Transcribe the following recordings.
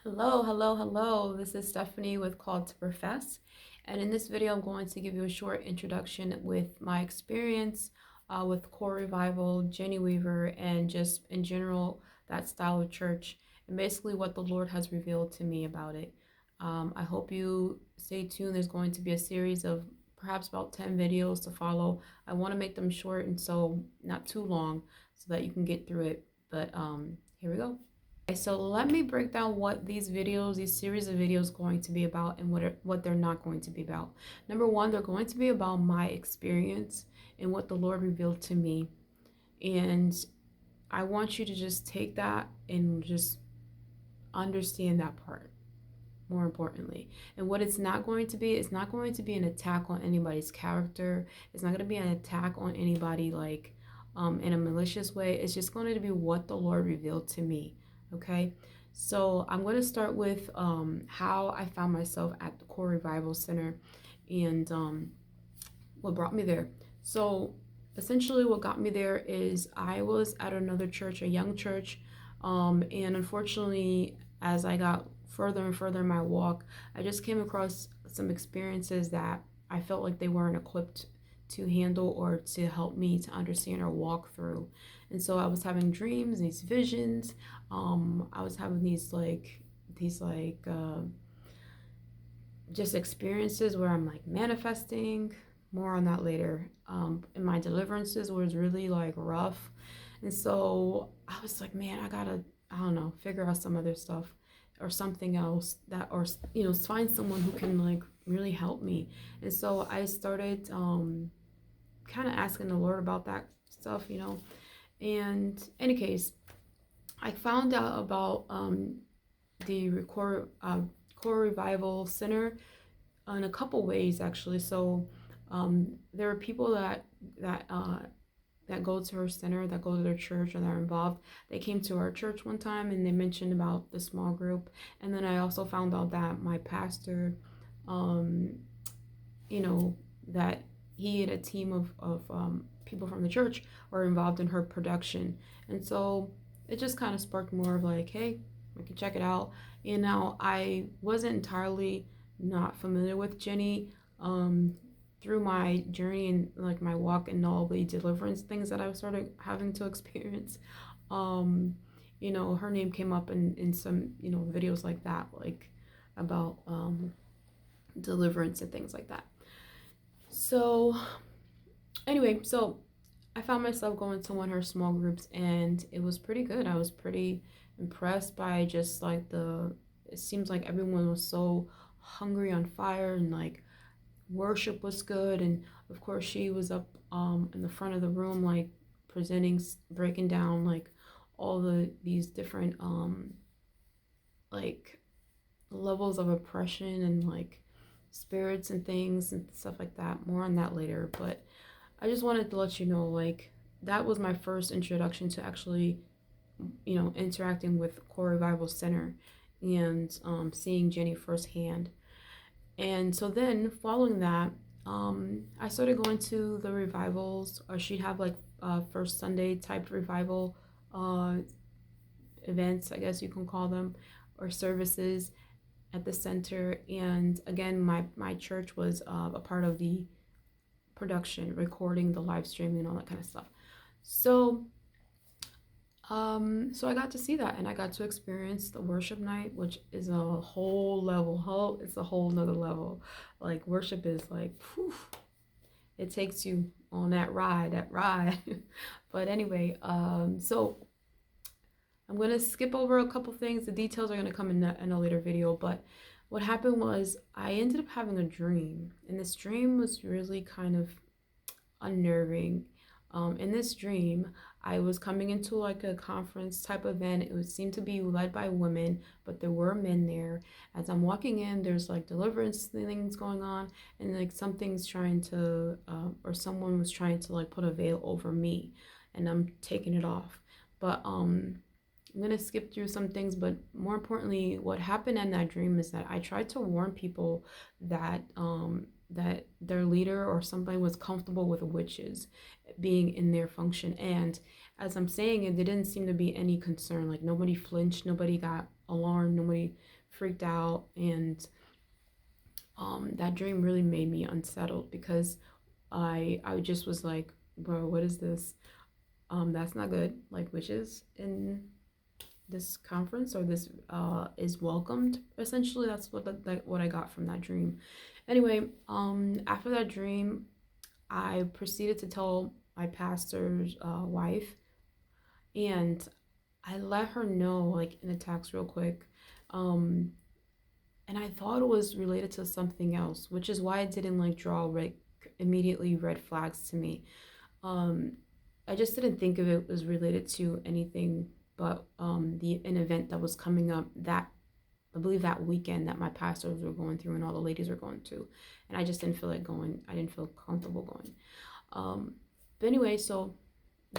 Hello, hello, hello. This is Stephanie with Called to Profess. And in this video, I'm going to give you a short introduction with my experience with Core Revival, Jenny Weaver, and just in general, that style of church, and basically what the Lord has revealed to me about it. I hope you stay tuned. There's going to be a series of perhaps about 10 videos to follow. I want to make them short and so not too long so that you can get through it. But here we go. Okay, so let me break down what these series of videos going to be about and what they're not going to be about. Number one, they're going to be about my experience and what the Lord revealed to me. And I want you to just take that and just understand that part, more importantly. And what it's not going to be, it's not going to be an attack on anybody's character. It's not going to be an attack on anybody in a malicious way. It's just going to be what the Lord revealed to me. Okay, so I'm going to start with how I found myself at the Core Revival Center and what brought me there. So essentially, what got me there is I was at another church, a young church, and unfortunately, as I got further and further in my walk, I just came across some experiences that I felt like they weren't equipped to handle or to help me to understand or walk through. And so I was having dreams, these visions. I was having these just experiences where I'm like manifesting. More on that later. And my deliverances was really like rough. And so I was like, man, I don't know, figure out some other stuff or something else that, or, find someone who can like really help me. And so I started kind of asking the Lord about that stuff. And in any case, I found out about the Core Revival Center in a couple ways actually. So there are people that go to her center, that go to their church, and are involved. They came to our church one time and they mentioned about the small group. And then I also found out that my pastor, um, that he and a team of people from the church were involved in her production. And so it just kind of sparked more of like, hey, we can check it out. And now I wasn't entirely not familiar with Jenny. Through my journey and like my walk and all the deliverance things that I started having to experience, her name came up in some, videos like that, like about deliverance and things like that. So anyway, so I found myself going to one of her small groups and it was pretty good. I was pretty impressed by just like it seems like everyone was so hungry on fire and like worship was good. And of course she was up in the front of the room like presenting, breaking down like all these different like levels of oppression and like spirits and things and stuff like that. More on that later, but I just wanted to let you know, like, that was my first introduction to actually, interacting with Core Revival Center and seeing Jenny firsthand. And so then, following that, I started going to the revivals, or she'd have like first Sunday type revival uh, events, I guess you can call them, or services at the center. And again, my church was a part of the production, recording, the live streaming, and all that kind of stuff. So I got to see that, and I got to experience the worship night, which is a whole level. It's a whole nother level. Like worship is like, whew, it takes you on that ride. But anyway, so I'm gonna skip over a couple things. The details are gonna come in a later video. But what happened was I ended up having a dream, and this dream was really kind of unnerving. In this dream, I was coming into like a conference type event. It would seem to be led by women, but there were men there. As I'm walking in, there's like deliverance things going on, and like something's trying to, or someone was trying to like put a veil over me, and I'm taking it off. But I'm gonna skip through some things, but more importantly, what happened in that dream is that I tried to warn people that their leader or somebody was comfortable with witches being in their function. And as I'm saying it, there didn't seem to be any concern. Like nobody flinched, nobody got alarmed, nobody freaked out, and that dream really made me unsettled because I just was like, bro, what is this? That's not good. Like, witches in this conference or this is welcomed. Essentially, that's what I got from that dream. Anyway, after that dream, I proceeded to tell my pastor's wife, and I let her know, like, in a text real quick. Um, and I thought it was related to something else, which is why I didn't like draw like immediately red flags to me. Um, I just didn't think of it as related to anything but the an event that was coming up that I believe that weekend that my pastors were going through and all the ladies were going to, and I just didn't feel like going. I didn't feel comfortable going. Um, but anyway, so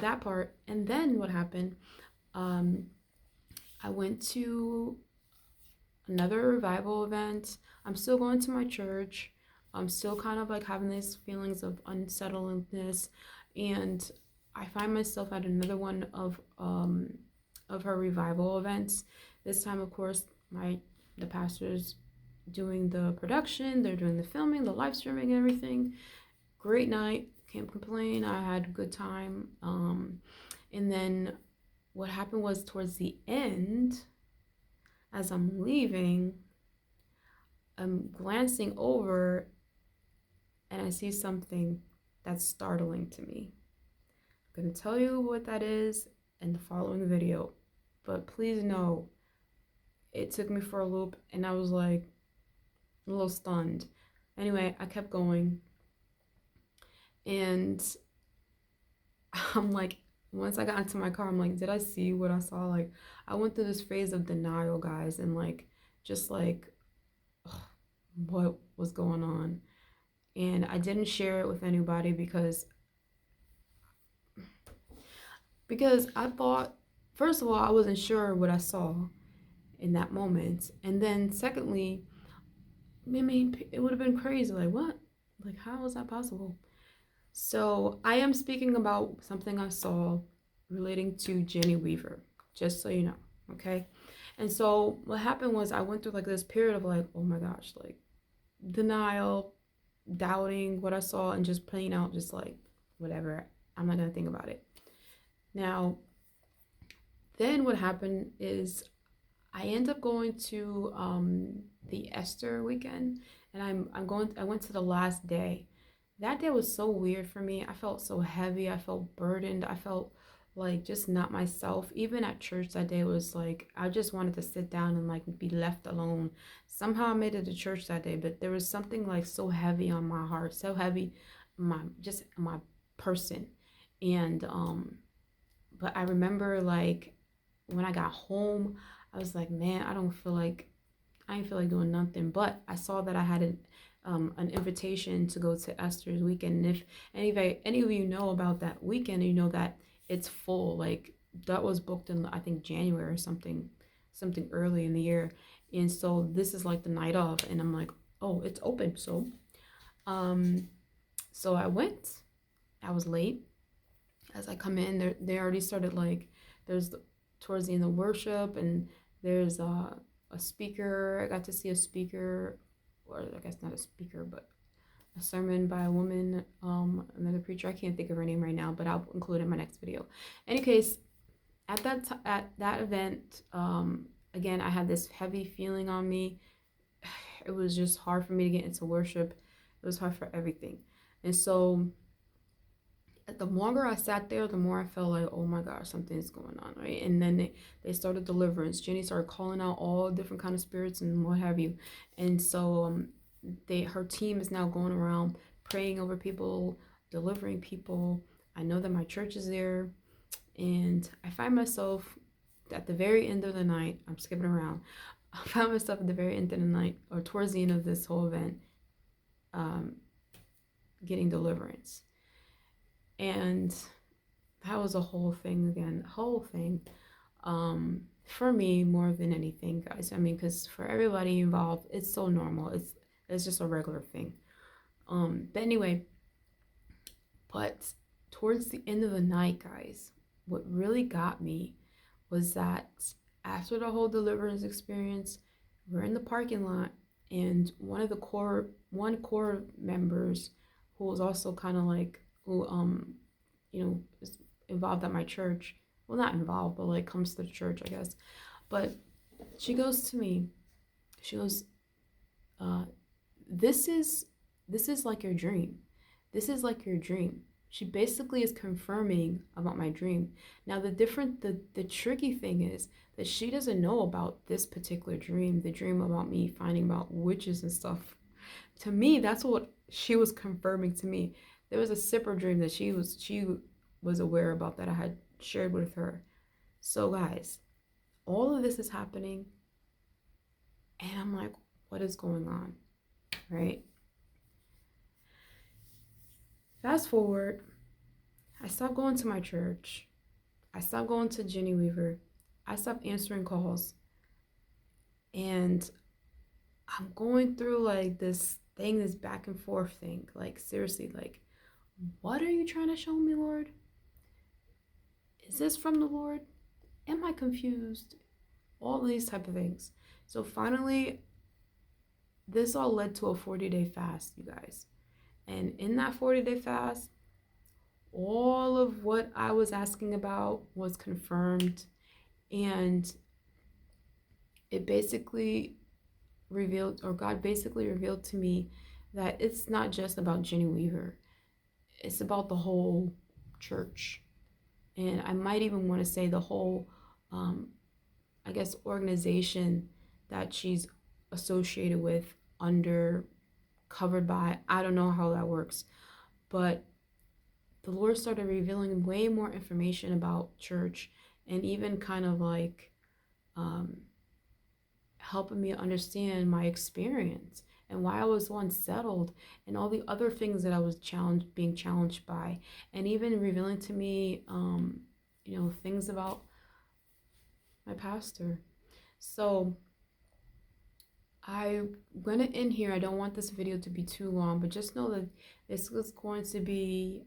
that part, and then what happened? Um, I went to another revival event. I'm still going to my church. I'm still kind of like having these feelings of unsettledness, and I find myself at another one of her revival events. This time, of course, the pastor's doing the production, they're doing the filming, the live streaming, and everything. Great night, can't complain. I had a good time. And then what happened was towards the end, as I'm leaving, I'm glancing over and I see something that's startling to me. I'm going to tell you what that is in the following video, but please know it took me for a loop and I was like a little stunned. Anyway, I kept going, and I'm like, once I got into my car, I'm like, did I see what I saw? Like, I went through this phase of denial, guys, and like, just like, ugh, what was going on? And I didn't share it with anybody because I thought, first of all, I wasn't sure what I saw in that moment, and then secondly, I mean, it would have been crazy. Like, what? Like, how is that possible? So I am speaking about something I saw relating to Jenny Weaver, just so you know, okay? And so what happened was I went through like this period of like, oh my gosh, like denial, doubting what I saw, and just playing out just like whatever. I'm not gonna think about it. Now, then what happened is I end up going to the Esther weekend, and I went to the last day. That day was so weird for me. I felt so heavy. I felt burdened. I felt like just not myself. Even at church that day was like I just wanted to sit down and like be left alone. Somehow I made it to church that day, but there was something like so heavy on my heart, so heavy my person. And but I remember like when I got home, I was like, man, I didn't feel like doing nothing. But I saw that I had an invitation to go to Esther's weekend. And if any of you know about that weekend, you know that it's full. Like that was booked in I think January or something early in the year. And so this is like the night of, and I'm like, oh, it's open. Um, so I went. I was late. As I come in, they already started like there's towards the end of worship, and there's a speaker. I got to see a speaker, or I guess not a speaker, but a sermon by a woman, another preacher. I can't think of her name right now, but I'll include it in my next video. Any case, at that event, again, I had this heavy feeling on me. It was just hard for me to get into worship. It was hard for everything, and so the longer I sat there, the more I felt like, oh my gosh, something's going on, right? And then they started deliverance. Jenny started calling out all different kind of spirits and what have you. And so her team is now going around praying over people, delivering people. I know that my church is there, and I find myself at the very end of the night. I'm skipping around. I found myself at the very end of the night, or towards the end of this whole event, getting deliverance. And that was a whole thing again, whole thing. For me more than anything, guys. I mean, because for everybody involved, it's so normal. It's just a regular thing. But anyway, but towards the end of the night, guys, what really got me was that after the whole deliverance experience, we're in the parking lot, and one core members who was also kind of like who is involved at my church. Well, not involved, but like comes to the church, I guess. But she goes to me. She goes, uh, "This is like your dream. This is like your dream." She basically is confirming about my dream. Now the tricky thing is that she doesn't know about this particular dream, the dream about me finding about witches and stuff. To me, that's what she was confirming to me. There was a separate dream that she was aware about that I had shared with her. So guys, all of this is happening, and I'm like, what is going on? Right? Fast forward, I stopped going to my church. I stopped going to Jenny Weaver. I stopped answering calls. And I'm going through like this thing, this back and forth thing. Like, seriously, like, what are you trying to show me, Lord? Is this from the Lord? Am I confused? All these type of things. So finally, this all led to a 40-day fast, you guys. And in that 40-day fast, all of what I was asking about was confirmed. And it basically revealed, or God basically revealed to me, that it's not just about Jenny Weaver. It's about the whole church. And I might even want to say the whole, I guess, organization that she's associated with, under, covered by. I don't know how that works. But the Lord started revealing way more information about church, and even kind of like um, helping me understand my experience and why I was once settled, and all the other things that I was being challenged by, and even revealing to me, things about my pastor. So I gonna end here. I don't want this video to be too long, but just know that this was going to be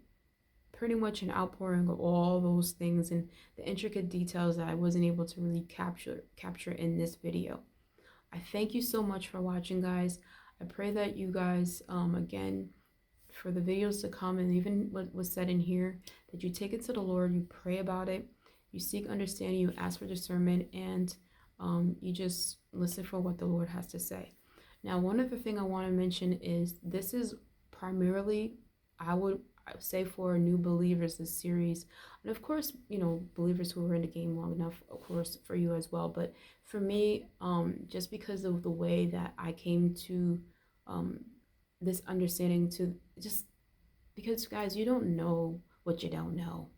pretty much an outpouring of all those things and the intricate details that I wasn't able to really capture in this video. I thank you so much for watching, guys. I pray that you guys, again, for the videos to come, and even what was said in here, that you take it to the Lord, you pray about it, you seek understanding, you ask for discernment, and you just listen for what the Lord has to say. Now, one other thing I want to mention is this is primarily, I would say, for new believers, this series. And of course, believers who are in the game long enough, of course, for you as well. But for me, just because of the way that I came to this understanding, to just because, guys, you don't know what you don't know.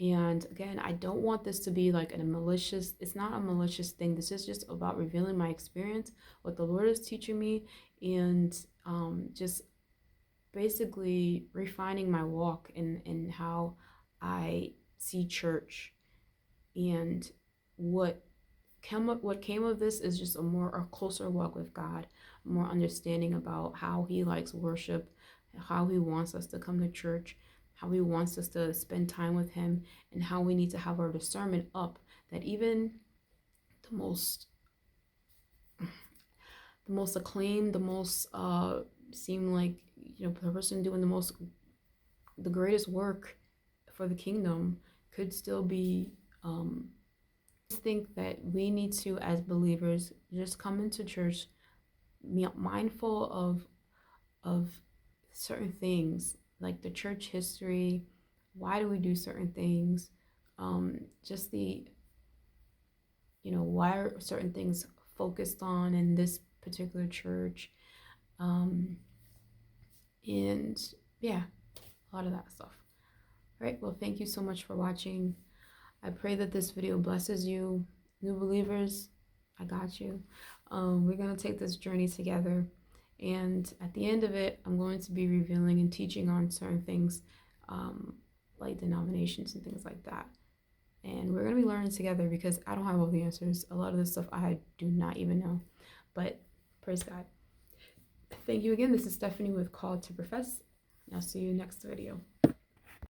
And again, I don't want this to be like it's not a malicious thing. This is just about revealing my experience, what the Lord is teaching me, and just basically refining my walk in how I see church. And what came of this is just a closer walk with God, more understanding about how He likes worship, how He wants us to come to church, how He wants us to spend time with Him, and how we need to have our discernment up, that even the most acclaimed, the most seem like, the person doing the greatest work for the kingdom could still be I think that we need to, as believers, just come into church mindful of certain things, like the church history, why do we do certain things, just the why are certain things focused on in this particular church, and yeah, a lot of that stuff. All right, well, thank you so much for watching. I pray that this video blesses you. New believers, I got you. We're going to take this journey together. And at the end of it, I'm going to be revealing and teaching on certain things, like denominations and things like that. And we're going to be learning together, because I don't have all the answers. A lot of this stuff I do not even know. But praise God. Thank you again. This is Stephanie with Called to Profess. And I'll see you next video.